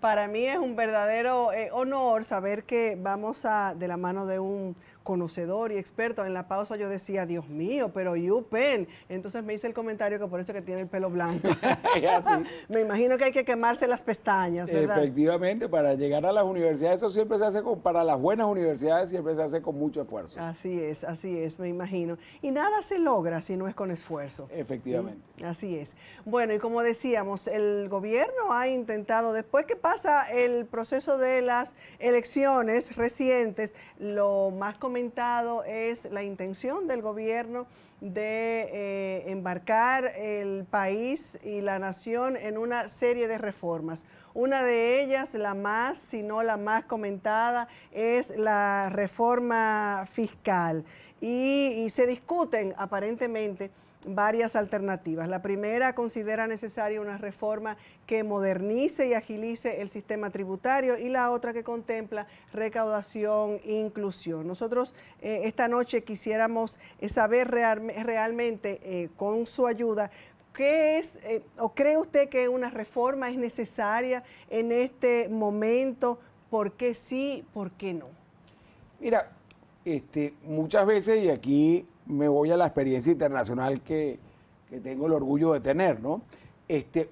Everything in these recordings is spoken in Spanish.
Para mí es un verdadero honor saber que vamos de la mano de un conocedor y experto. En la pausa yo decía, Dios mío, pero UPenn. Entonces me hice el comentario que por eso que tiene el pelo blanco. Así. Me imagino que hay que quemarse las pestañas, ¿verdad? Efectivamente, para llegar a las universidades, eso siempre se hace para las buenas universidades siempre se hace con mucho esfuerzo. Así es, me imagino. Y nada se logra si no es con esfuerzo. Efectivamente. Así es. Bueno, y como decíamos, el gobierno ha intentado, después que pasa el proceso de las elecciones recientes, lo más comentado es la intención del gobierno de embarcar el país y la nación en una serie de reformas. Una de ellas, la más, si no la más comentada, es la reforma fiscal. Y se discuten aparentemente varias alternativas. La primera considera necesaria una reforma que modernice y agilice el sistema tributario y la otra que contempla recaudación e inclusión. Nosotros esta noche quisiéramos saber realmente con su ayuda ¿qué es o cree usted que una reforma es necesaria en este momento? ¿Por qué sí, por qué no? Mira, muchas veces, y aquí me voy a la experiencia internacional que tengo el orgullo de tener, ¿no?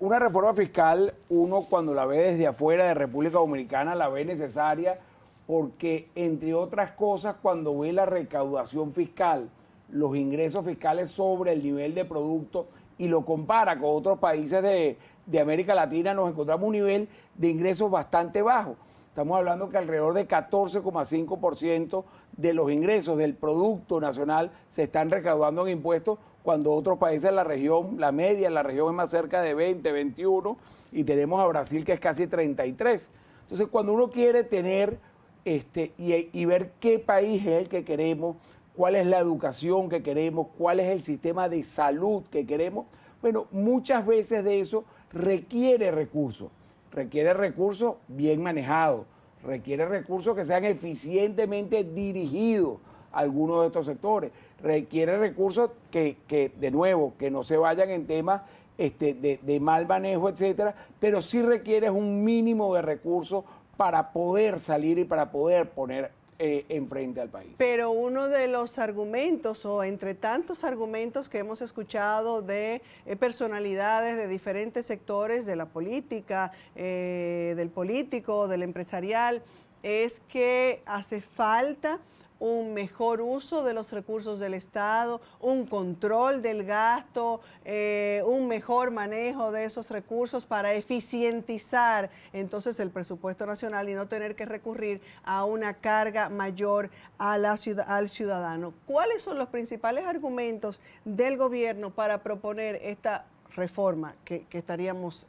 Una reforma fiscal, uno cuando la ve desde afuera de República Dominicana, la ve necesaria porque, entre otras cosas, cuando ve la recaudación fiscal, los ingresos fiscales sobre el nivel de producto y lo compara con otros países de América Latina, nos encontramos un nivel de ingresos bastante bajo. Estamos hablando que alrededor de 14,5% de los ingresos del Producto Nacional se están recaudando en impuestos, cuando otros países de la región, la media en la región es más cerca de 20, 21, y tenemos a Brasil que es casi 33. Entonces, cuando uno quiere tener y ver qué país es el que queremos, cuál es la educación que queremos, cuál es el sistema de salud que queremos, bueno, muchas veces de eso requiere recursos bien manejados, requiere recursos que sean eficientemente dirigidos a algunos de estos sectores, requiere recursos que de nuevo, que no se vayan en temas de mal manejo, etcétera, pero sí requiere un mínimo de recursos para poder salir y para poder poner enfrente al país. Pero uno de los argumentos, o entre tantos argumentos que hemos escuchado de personalidades de diferentes sectores de la política, del político, del empresarial, es que hace falta un mejor uso de los recursos del Estado, un control del gasto, un mejor manejo de esos recursos para eficientizar entonces el presupuesto nacional y no tener que recurrir a una carga mayor a al ciudadano. ¿Cuáles son los principales argumentos del gobierno para proponer esta reforma que estaríamos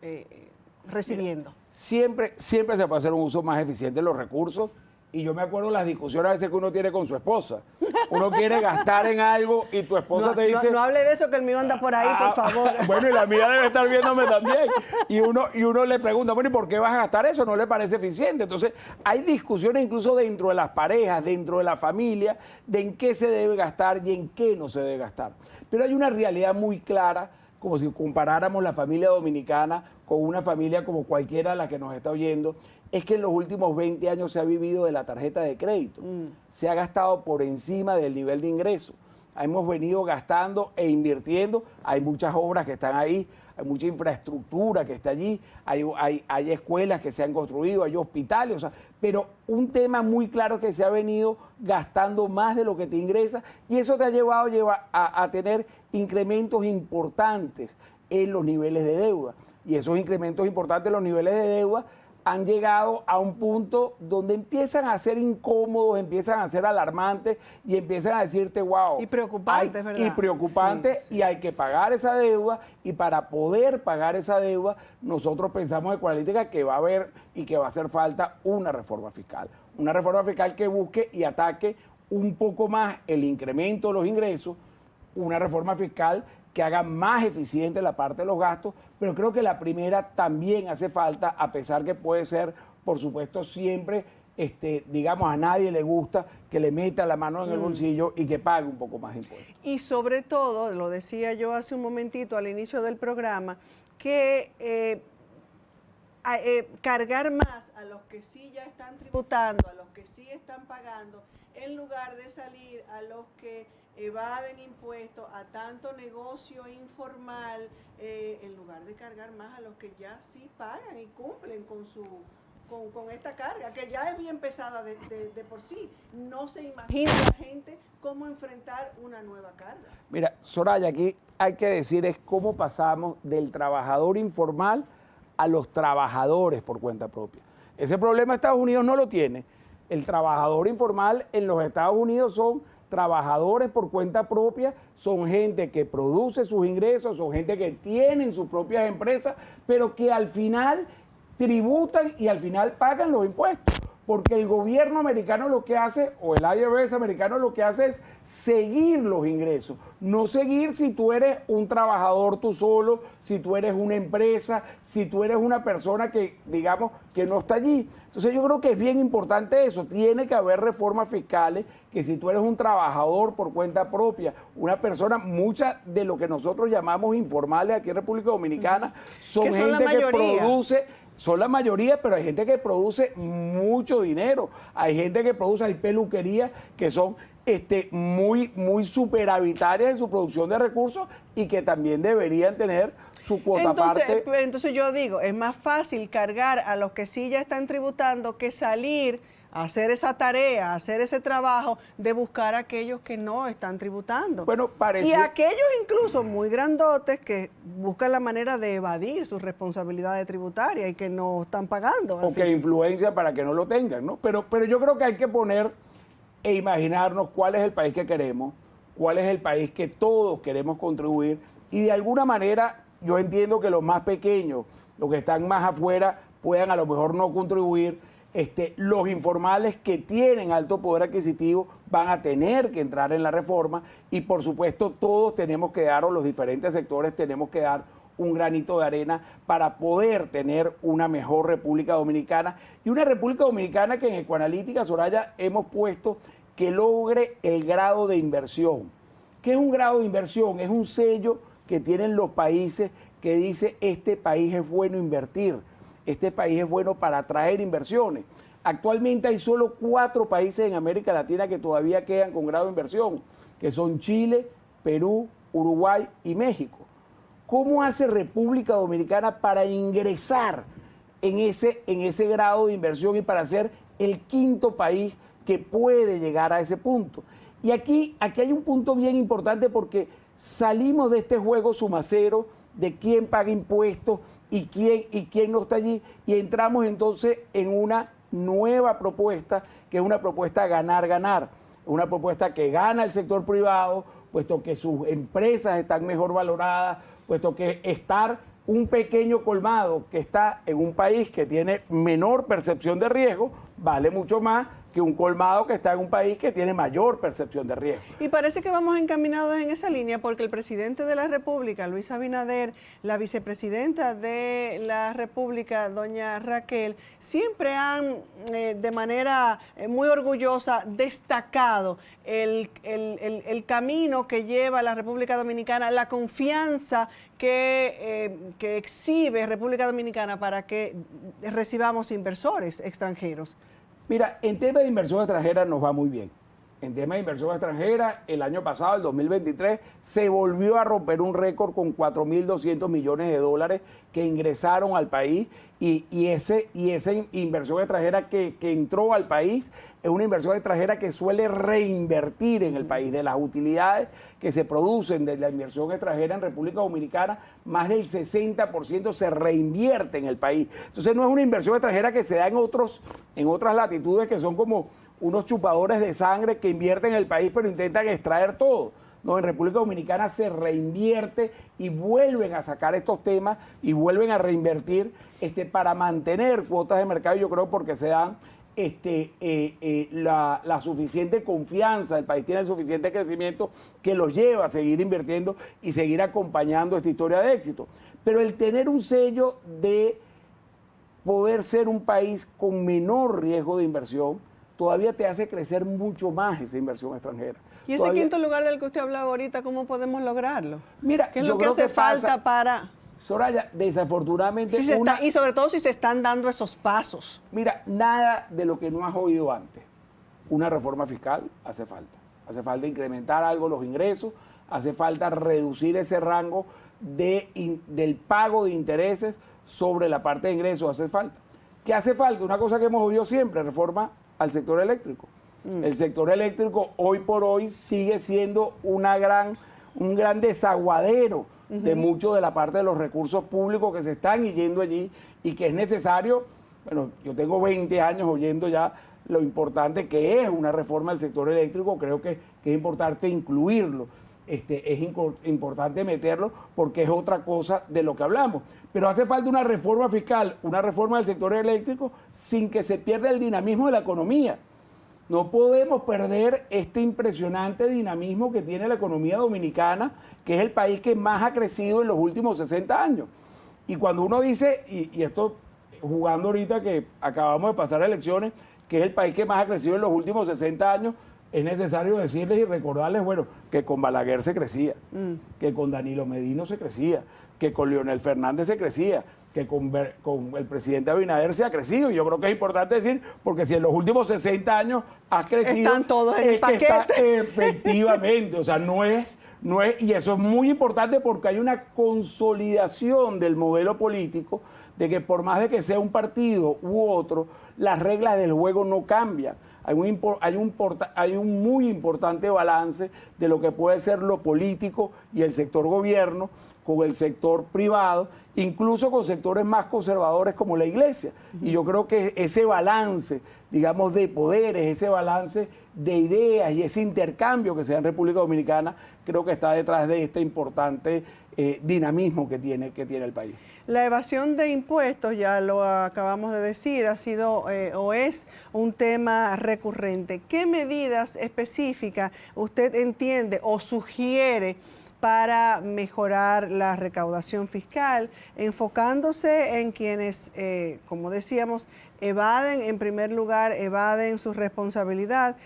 recibiendo? Mira, siempre se puede hacer un uso más eficiente de los recursos. Y yo me acuerdo las discusiones a veces que uno tiene con su esposa. Uno quiere gastar en algo y tu esposa te dice... No hable de eso, que el mío anda por ahí, por favor. Bueno, y la mía debe estar viéndome también. Y uno le pregunta, bueno, ¿y por qué vas a gastar eso? ¿No le parece eficiente? Entonces, hay discusiones incluso dentro de las parejas, dentro de la familia, de en qué se debe gastar y en qué no se debe gastar. Pero hay una realidad muy clara, como si comparáramos la familia dominicana con una familia como cualquiera de la que nos está oyendo, es que en los últimos 20 años se ha vivido de la tarjeta de crédito. Se ha gastado por encima del nivel de ingreso. Hemos venido gastando e invirtiendo. Hay muchas obras que están ahí, hay mucha infraestructura que está allí, hay escuelas que se han construido, hay hospitales, o sea, pero un tema muy claro que se ha venido gastando más de lo que te ingresa y eso te ha llevado a tener incrementos importantes en los niveles de deuda. Y esos incrementos importantes en los niveles de deuda han llegado a un punto donde empiezan a ser incómodos, empiezan a ser alarmantes y empiezan a decirte, wow. Y preocupantes, ¿verdad? Y preocupantes, sí. Y hay que pagar esa deuda, y para poder pagar esa deuda, nosotros pensamos en Ecualítica que va a haber y que va a hacer falta una reforma fiscal. Una reforma fiscal que busque y ataque un poco más el incremento de los ingresos, una reforma fiscal que haga más eficiente la parte de los gastos, pero creo que la primera también hace falta, a pesar que puede ser, por supuesto, siempre, digamos, a nadie le gusta que le meta la mano en el bolsillo y que pague un poco más de impuestos. Y sobre todo, lo decía yo hace un momentito al inicio del programa, que cargar más a los que sí ya están tributando, a los que sí están pagando, en lugar de salir a los que evaden impuestos, a tanto negocio informal, en lugar de cargar más a los que ya sí pagan y cumplen con esta carga, que ya es bien pesada de por sí. No se imagina la gente cómo enfrentar una nueva carga. Mira, Soraya, aquí hay que decir es cómo pasamos del trabajador informal a los trabajadores por cuenta propia. Ese problema Estados Unidos no lo tiene. El trabajador informal en los Estados Unidos son trabajadores por cuenta propia, son gente que produce sus ingresos, son gente que tienen sus propias empresas, pero que al final tributan y al final pagan los impuestos. Porque el gobierno americano lo que hace, o el IRS americano lo que hace es seguir los ingresos. No seguir si tú eres un trabajador tú solo, si tú eres una empresa, si tú eres una persona que, digamos, que no está allí. Entonces yo creo que es bien importante eso. Tiene que haber reformas fiscales que si tú eres un trabajador por cuenta propia, una persona, muchas de lo que nosotros llamamos informales aquí en República Dominicana, son gente que produce. Son la mayoría, pero hay gente que produce mucho dinero. Hay gente que produce, hay peluquerías que son muy superavitarias en su producción de recursos y que también deberían tener su cuota aparte. Entonces yo digo, es más fácil cargar a los que sí ya están tributando que salir a hacer esa tarea, a hacer ese trabajo de buscar a aquellos que no están tributando. Bueno, parece... Y aquellos incluso muy grandotes que buscan la manera de evadir sus responsabilidades tributarias y que no están pagando. O que influencia para que no lo tengan, ¿no? Pero yo creo que hay que poner e imaginarnos cuál es el país que queremos, cuál es el país que todos queremos contribuir y de alguna manera yo entiendo que los más pequeños, los que están más afuera, puedan a lo mejor no contribuir. Los informales que tienen alto poder adquisitivo van a tener que entrar en la reforma y por supuesto todos tenemos que dar, o los diferentes sectores tenemos que dar un granito de arena para poder tener una mejor República Dominicana y una República Dominicana que en Ecoanalítica, Soraya, hemos puesto que logre el grado de inversión. ¿Qué es un grado de inversión? Es un sello que tienen los países que dice este país es bueno invertir. Este país es bueno para atraer inversiones. Actualmente hay solo 4 países en América Latina que todavía quedan con grado de inversión, que son Chile, Perú, Uruguay y México. ¿Cómo hace República Dominicana para ingresar en ese grado de inversión y para ser el 5º país que puede llegar a ese punto? Y aquí hay un punto bien importante porque salimos de este juego sumacero de quién paga impuestos y quién no está allí, y entramos entonces en una nueva propuesta, que es una propuesta ganar-ganar, una propuesta que gana el sector privado, puesto que sus empresas están mejor valoradas, puesto que estar un pequeño colmado que está en un país que tiene menor percepción de riesgo, vale mucho más que un colmado que está en un país que tiene mayor percepción de riesgo. Y parece que vamos encaminados en esa línea porque el presidente de la República, Luis Abinader, la vicepresidenta de la República, doña Raquel, siempre han de manera muy orgullosa destacado el camino que lleva la República Dominicana, la confianza que exhibe República Dominicana para que recibamos inversores extranjeros. Mira, en tema de inversión extranjera nos va muy bien. En tema de inversión extranjera, el año pasado, el 2023, se volvió a romper un récord con 4.200 millones de dólares que ingresaron al país y esa inversión extranjera que entró al país es una inversión extranjera que suele reinvertir en el país. De las utilidades que se producen de la inversión extranjera en República Dominicana, más del 60% se reinvierte en el país. Entonces no es una inversión extranjera que se da en otras latitudes que son como unos chupadores de sangre que invierten en el país pero intentan extraer todo. No, en República Dominicana se reinvierte y vuelven a sacar estos temas y vuelven a reinvertir para mantener cuotas de mercado, yo creo, porque se dan la suficiente confianza, el país tiene el suficiente crecimiento que los lleva a seguir invirtiendo y seguir acompañando esta historia de éxito. Pero el tener un sello de poder ser un país con menor riesgo de inversión todavía te hace crecer mucho más esa inversión extranjera. ¿Y ese 5.º lugar del que usted hablaba ahorita, cómo podemos lograrlo? Mira, ¿qué es lo que hace falta para...? Soraya, desafortunadamente y sobre todo si se están dando esos pasos. Mira, nada de lo que no has oído antes. Una reforma fiscal hace falta. Hace falta incrementar algo los ingresos, hace falta reducir ese rango del pago de intereses sobre la parte de ingresos, hace falta. ¿Qué hace falta? Una cosa que hemos oído siempre, reforma al sector eléctrico. El sector eléctrico hoy por hoy sigue siendo un gran desaguadero de mucho de la parte de los recursos públicos que se están yendo allí y que es necesario. Bueno, yo tengo 20 años oyendo ya lo importante que es una reforma del sector eléctrico, creo que es importante incluirlo, es importante meterlo porque es otra cosa de lo que hablamos. Pero hace falta una reforma fiscal, una reforma del sector eléctrico sin que se pierda el dinamismo de la economía. No podemos perder este impresionante dinamismo que tiene la economía dominicana, que es el país que más ha crecido en los últimos 60 años. Y cuando uno dice, y esto jugando ahorita que acabamos de pasar elecciones, que es el país que más ha crecido en los últimos 60 años, es necesario decirles y recordarles, bueno, que con Balaguer se crecía, que con Danilo Medina se crecía, que con Leonel Fernández se crecía, que con el presidente Abinader se ha crecido. Y yo creo que es importante decir, porque si en los últimos 60 años has crecido... Están todos en el paquete. Efectivamente, o sea, no es, y eso es muy importante porque hay una consolidación del modelo político, de que por más de que sea un partido u otro, las reglas del juego no cambian. Hay un muy importante balance de lo que puede ser lo político y el sector gobierno con el sector privado, incluso con sectores más conservadores como la iglesia. Y yo creo que ese balance, digamos, de poderes, ese balance de ideas y ese intercambio que se da en República Dominicana, creo que está detrás de este importante dinamismo que tiene el país. La evasión de impuestos, ya lo acabamos de decir, ha sido o es un tema recurrente. ¿Qué medidas específicas usted entiende o sugiere para mejorar la recaudación fiscal, enfocándose en quienes, como decíamos, en primer lugar, evaden su responsabilidad,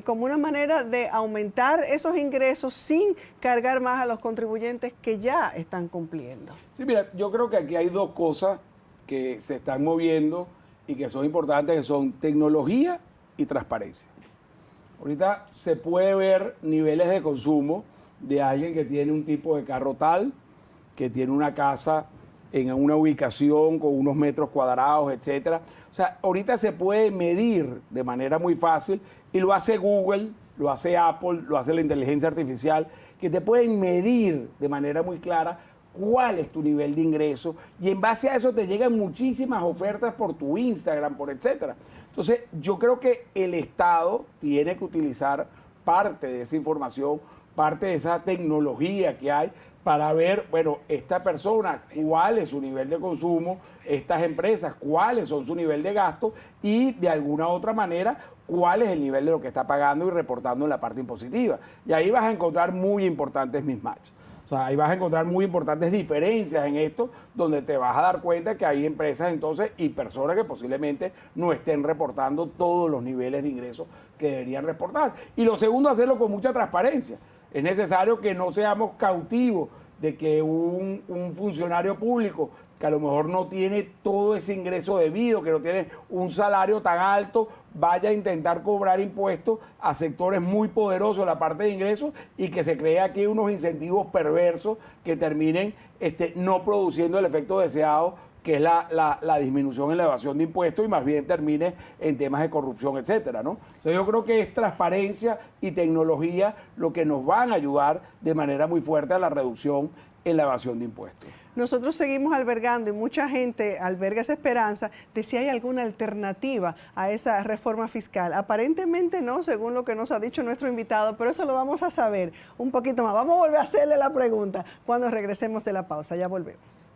como una manera de aumentar esos ingresos sin cargar más a los contribuyentes que ya están cumpliendo? Sí, mira, yo creo que aquí hay dos cosas que se están moviendo y que son importantes, que son tecnología y transparencia. Ahorita se puede ver niveles de consumo de alguien que tiene un tipo de carro tal, que tiene una casa en una ubicación con unos metros cuadrados, etcétera. O sea, ahorita se puede medir de manera muy fácil y lo hace Google, lo hace Apple, lo hace la inteligencia artificial, que te pueden medir de manera muy clara cuál es tu nivel de ingreso y en base a eso te llegan muchísimas ofertas por tu Instagram, por etcétera. Entonces, yo creo que el Estado tiene que utilizar parte de esa información, parte de esa tecnología que hay para ver, bueno, esta persona, cuál es su nivel de consumo, estas empresas, cuáles son su nivel de gasto y de alguna otra manera, cuál es el nivel de lo que está pagando y reportando en la parte impositiva. Y ahí vas a encontrar muy importantes mismatches. O sea, ahí vas a encontrar muy importantes diferencias en esto, donde te vas a dar cuenta que hay empresas entonces y personas que posiblemente no estén reportando todos los niveles de ingresos que deberían reportar. Y lo segundo, hacerlo con mucha transparencia. Es necesario que no seamos cautivos de que un funcionario público que a lo mejor no tiene todo ese ingreso debido, que no tiene un salario tan alto, vaya a intentar cobrar impuestos a sectores muy poderosos en la parte de ingresos y que se cree aquí unos incentivos perversos que terminen no produciendo el efecto deseado, que es la disminución en la evasión de impuestos y más bien termine en temas de corrupción, etcétera, ¿no? Entonces yo creo que es transparencia y tecnología lo que nos van a ayudar de manera muy fuerte a la reducción en la evasión de impuestos. Nosotros seguimos albergando y mucha gente alberga esa esperanza de si hay alguna alternativa a esa reforma fiscal. Aparentemente no, según lo que nos ha dicho nuestro invitado, pero eso lo vamos a saber un poquito más. Vamos a volver a hacerle la pregunta cuando regresemos de la pausa. Ya volvemos.